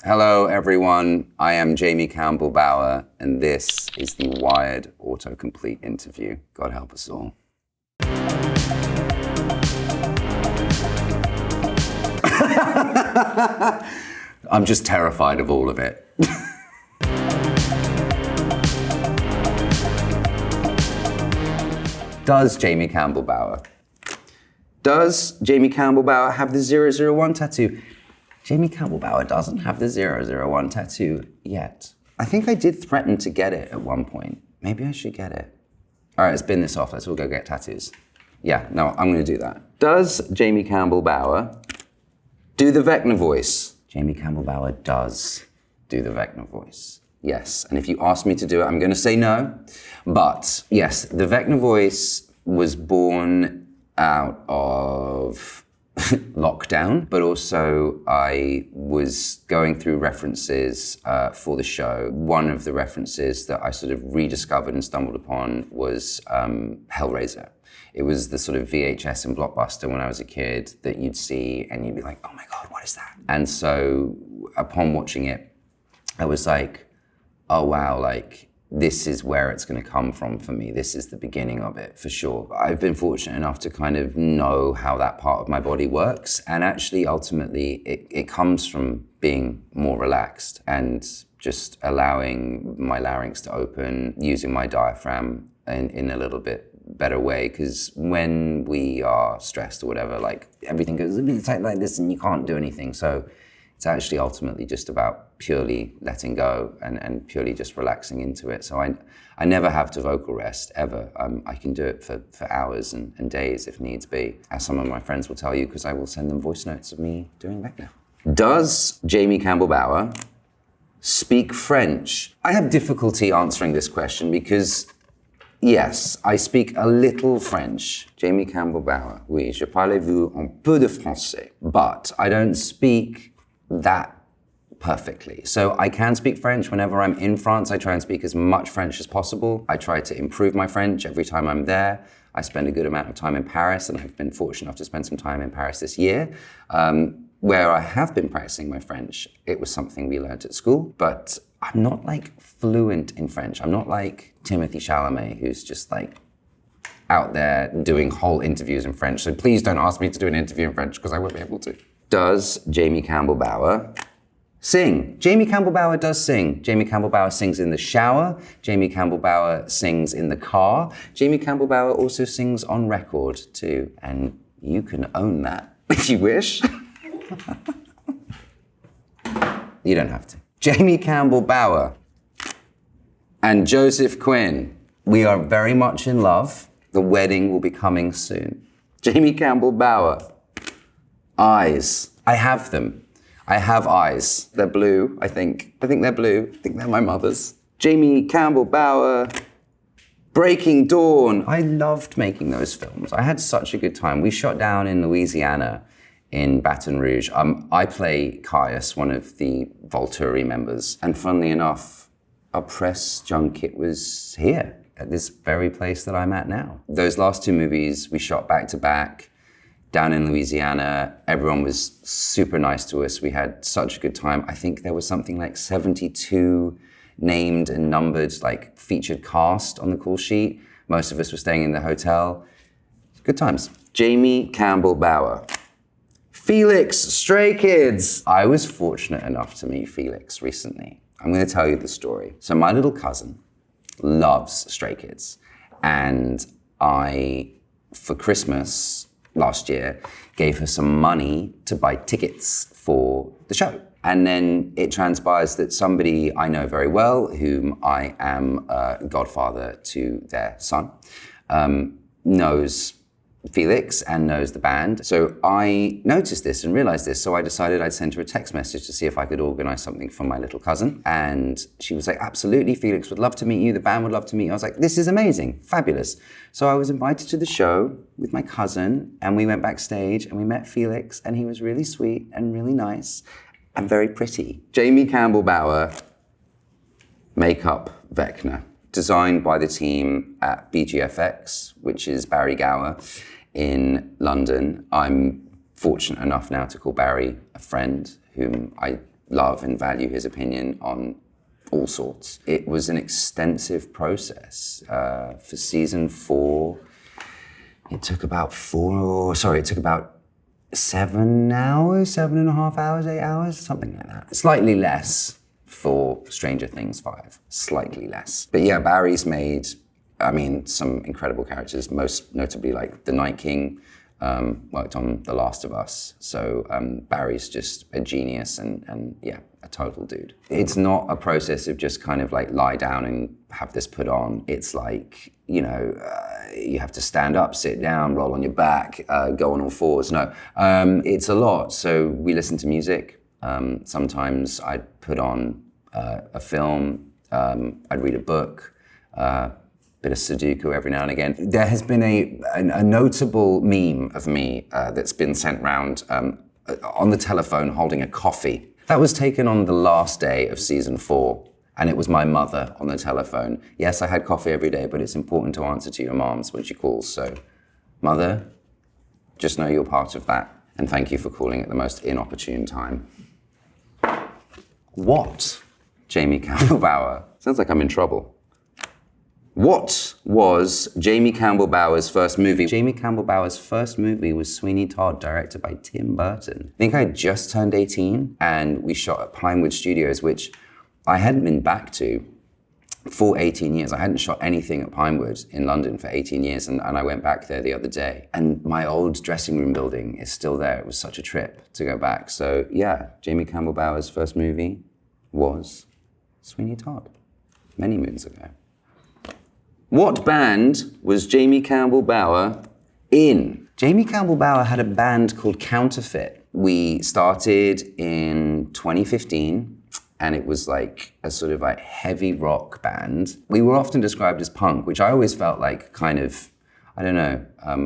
Hello, everyone. I am Jamie Campbell Bower, and this is the Wired Autocomplete interview. God help us all. I'm just terrified of all of it. Does Jamie Campbell Bower have the 001 tattoo? Jamie Campbell Bower doesn't have the 001 tattoo yet. I think I did threaten to get it at one point. Maybe I should get it. All right, let's bin this off. Let's all go get tattoos. Yeah, no, I'm gonna do that. Does Jamie Campbell Bower do the Vecna voice? Jamie Campbell Bower does do the Vecna voice. Yes, and if you ask me to do it, I'm gonna say no. But yes, the Vecna voice was born out of lockdown, but also I was going through references for the show. One of the references that I sort of rediscovered and stumbled upon was Hellraiser. It was the sort of VHS and Blockbuster when I was a kid that you'd see and you'd be like, oh my God, what is that? And so upon watching it, I was like, oh wow, like this is where it's going to come from for me. This is the beginning of it, for sure. I've been fortunate enough to kind of know how that part of my body works. And actually, ultimately, it comes from being more relaxed and just allowing my larynx to open, using my diaphragm in a little bit better way. Because when we are stressed or whatever, like everything goes a bit tight like this and you can't do anything. So it's actually ultimately just about purely letting go and purely just relaxing into it. So I never have to vocal rest, ever. I can do it for hours and days if needs be, as some of my friends will tell you, because I will send them voice notes of me doing Vecna. Does Jamie Campbell Bower speak French? I have difficulty answering this question because, yes, I speak a little French. Jamie Campbell Bower, oui, je parle-vous un peu de français, but I don't speak that perfectly. So I can speak French whenever I'm in France. I try and speak as much French as possible. I try to improve my French every time I'm there. I spend a good amount of time in Paris, and I've been fortunate enough to spend some time in Paris this year. Where I have been practicing my French, it was something we learned at school, but I'm not like fluent in French. I'm not like Timothy Chalamet, who's just like out there doing whole interviews in French. So please don't ask me to do an interview in French because I won't be able to. Does Jamie Campbell Bower sing? Jamie Campbell Bower does sing. Jamie Campbell Bower sings in the shower. Jamie Campbell Bower sings in the car. Jamie Campbell Bower also sings on record too. And you can own that if you wish. You don't have to. Jamie Campbell Bower and Joseph Quinn. We are very much in love. The wedding will be coming soon. Jamie Campbell Bower. Eyes. I have them. I have eyes. They're blue, I think. I think they're blue. I think they're my mother's. Jamie Campbell Bower. Breaking Dawn. I loved making those films. I had such a good time. We shot down in Louisiana in Baton Rouge. I play Gulyas, one of the Volturi members. And funnily enough, our press junket was here at this very place that I'm at now. Those last two movies we shot back to back. Down in Louisiana, everyone was super nice to us. We had such a good time. I think there was something like 72 named and numbered, like featured cast on the call sheet. Most of us were staying in the hotel. Good times. Jamie Campbell Bower. Felix, Stray Kids. I was fortunate enough to meet Felix recently. I'm gonna tell you the story. So my little cousin loves Stray Kids. And I, for Christmas, last year, gave her some money to buy tickets for the show. And then it transpires that somebody I know very well, whom I am a godfather to their son, knows Felix and knows the band. So I noticed this and realized this, so I decided I'd send her a text message to see if I could organize something for my little cousin. And she was like, absolutely, Felix would love to meet you, the band would love to meet you. I was like, this is amazing, fabulous. So I was invited to the show with my cousin, and we went backstage and we met Felix, and he was really sweet and really nice and very pretty. Jamie Campbell Bower, makeup Vecna. Designed by the team at BGFX, which is Barry Gower in London. I'm fortunate enough now to call Barry a friend whom I love and value his opinion on all sorts. It was an extensive process. For season 4, it took about 7 hours, 7.5 hours, 8 hours, something like that. Slightly less for Stranger Things 5, slightly less. But yeah, Barry's made, some incredible characters, most notably like the Night King, worked on The Last of Us. So Barry's just a genius and yeah, a total dude. It's not a process of just kind of like lie down and have this put on. It's like, you have to stand up, sit down, roll on your back, go on all fours. No, it's a lot. So we listen to music. Sometimes I'd put on a film. I'd read a book. Bit of Sudoku every now and again. There has been a notable meme of me that's been sent round on the telephone holding a coffee. That was taken on the last day of season 4, and it was my mother on the telephone. Yes, I had coffee every day, but it's important to answer to your moms when she calls. So, Mother, just know you're part of that, and thank you for calling at the most inopportune time. What? Jamie Campbell Bower. Sounds like I'm in trouble. What was Jamie Campbell Bower's first movie? Jamie Campbell Bower's first movie was Sweeney Todd, directed by Tim Burton. I think I had just turned 18, and we shot at Pinewood Studios, which I hadn't been back to for 18 years. I hadn't shot anything at Pinewood in London for 18 years, and I went back there the other day. And my old dressing room building is still there. It was such a trip to go back. So yeah, Jamie Campbell Bower's first movie was Sweeney Todd, many moons ago. What band was Jamie Campbell Bower in? Jamie Campbell Bower had a band called Counterfeit. We started in 2015, and it was like a sort of like heavy rock band. We were often described as punk, which I always felt like kind of,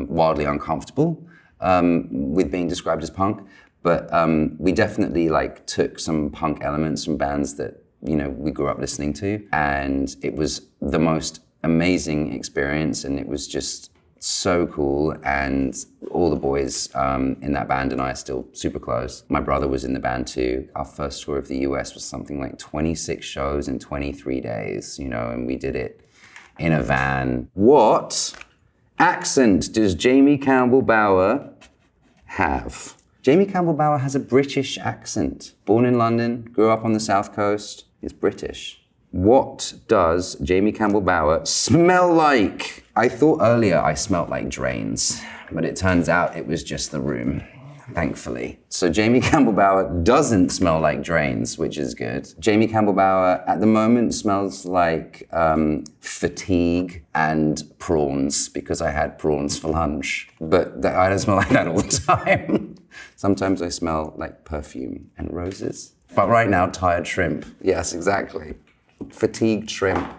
wildly uncomfortable with being described as punk. But we definitely like took some punk elements from bands that, we grew up listening to, and it was the most amazing experience, and it was just so cool. And all the boys in that band and I are still super close. My brother was in the band too. Our first tour of the US was something like 26 shows in 23 days, and we did it in a van. What accent does Jamie Campbell Bower have? Jamie Campbell Bower has a British accent. Born in London, grew up on the South Coast, is British. What does Jamie Campbell Bower smell like? I thought earlier I smelled like drains, but it turns out it was just the room, thankfully. So Jamie Campbell Bower doesn't smell like drains, which is good. Jamie Campbell Bower at the moment smells like fatigue and prawns, because I had prawns for lunch. But I don't smell like that all the time. Sometimes I smell like perfume and roses. But right now, tired shrimp. Yes, exactly. Fatigued shrimp.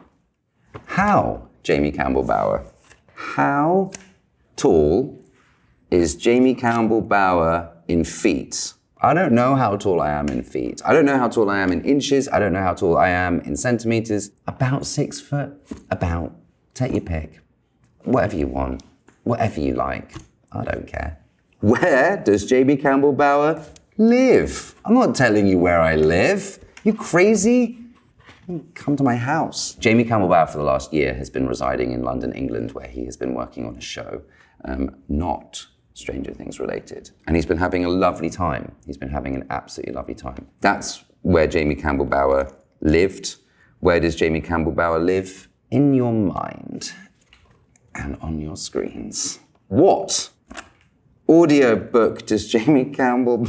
How, Jamie Campbell Bower? How tall is Jamie Campbell Bower in feet? I don't know how tall I am in feet. I don't know how tall I am in inches. I don't know how tall I am in centimeters. About 6 foot. About. Take your pick. Whatever you want. Whatever you like. I don't care. Where does Jamie Campbell Bower live? I'm not telling you where I live. You crazy? Come to my house. Jamie Campbell Bower for the last year has been residing in London, England, where he has been working on a show, not Stranger Things related. And he's been having a lovely time. He's been having an absolutely lovely time. That's where Jamie Campbell Bower lived. Where does Jamie Campbell Bower live? In your mind and on your screens. What audiobook does Jamie Campbell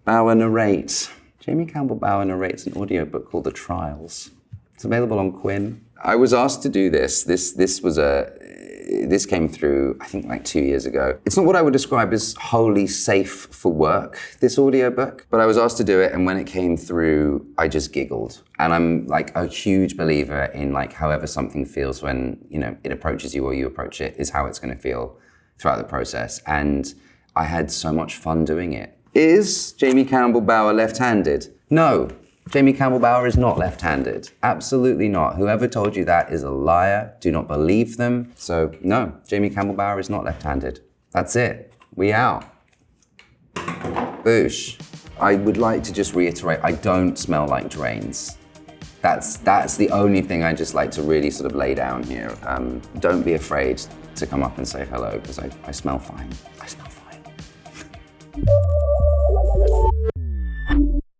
Bower narrate? Jamie Campbell Bower narrates an audiobook called The Trials. It's available on Quinn. I was asked to do this. This came through, I think, like 2 years ago. It's not what I would describe as wholly safe for work, this audiobook, but I was asked to do it, and when it came through, I just giggled. And I'm like a huge believer in like however something feels when, it approaches you or you approach it is how it's going to feel throughout the process. And I had so much fun doing it. Is Jamie Campbell Bower left-handed? No, Jamie Campbell Bower is not left-handed. Absolutely not. Whoever told you that is a liar. Do not believe them. So no, Jamie Campbell Bower is not left-handed. That's it. We out. Boosh. I would like to just reiterate, I don't smell like drains. That's the only thing I just like to really sort of lay down here. Don't be afraid to come up and say hello, because I smell fine. I smell fine.